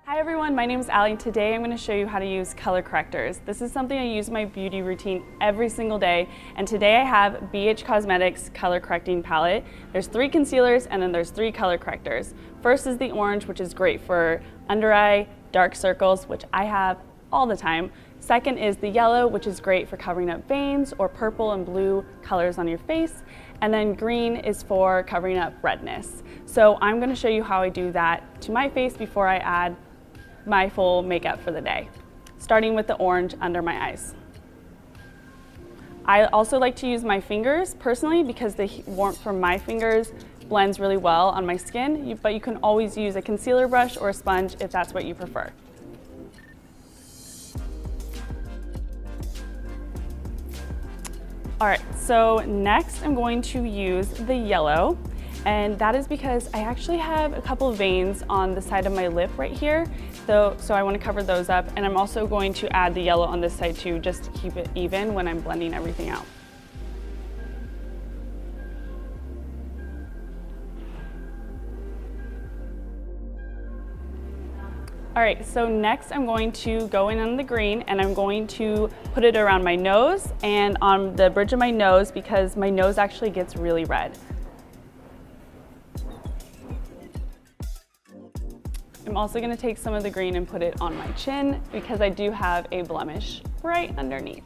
Hi everyone, my name is Allie. Today I'm going to show you how to use color correctors. This is something I use in my beauty routine every single day, and today I have BH Cosmetics Color Correcting Palette. There's 3 concealers and then there's 3 color correctors. First is the orange, which is great for under eye, dark circles, which I have all the time. Second is the yellow, which is great for covering up veins or purple and blue colors on your face. And then green is for covering up redness. So I'm going to show you how I do that to my face before I add my full makeup for the day, starting with the orange under my eyes. I also like to use my fingers personally because the warmth from my fingers blends really well on my skin, but you can always use a concealer brush or a sponge if that's what you prefer. All right, so next I'm going to use the yellow, and that is because I actually have a couple of veins on the side of my lip right here, so I want to cover those up, and I'm also going to add the yellow on this side too, just to keep it even when I'm blending everything out. All right, so next I'm going to go in on the green, and I'm going to put it around my nose and on the bridge of my nose because my nose actually gets really red. I'm also going to take some of the green and put it on my chin because I do have a blemish right underneath.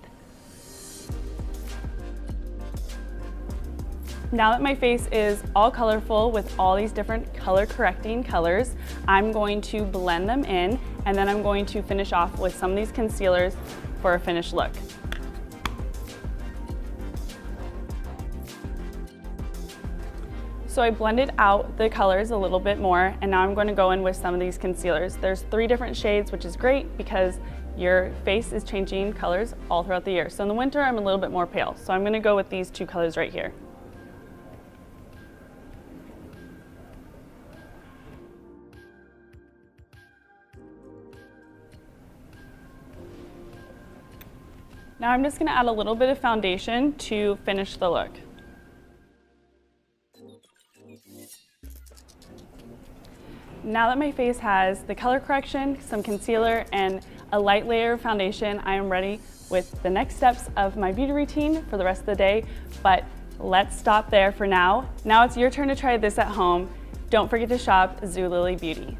Now that my face is all colorful with all these different color correcting colors, I'm going to blend them in, and then I'm going to finish off with some of these concealers for a finished look. So I blended out the colors a little bit more, and now I'm going to go in with some of these concealers. There's 3 different shades, which is great because your face is changing colors all throughout the year. So in the winter, I'm a little bit more pale. So I'm going to go with these 2 colors right here. Now I'm just going to add a little bit of foundation to finish the look. Now that my face has the color correction, some concealer, and a light layer of foundation, I am ready with the next steps of my beauty routine for the rest of the day, but let's stop there for now. Now it's your turn to try this at home. Don't forget to shop Zulily Beauty.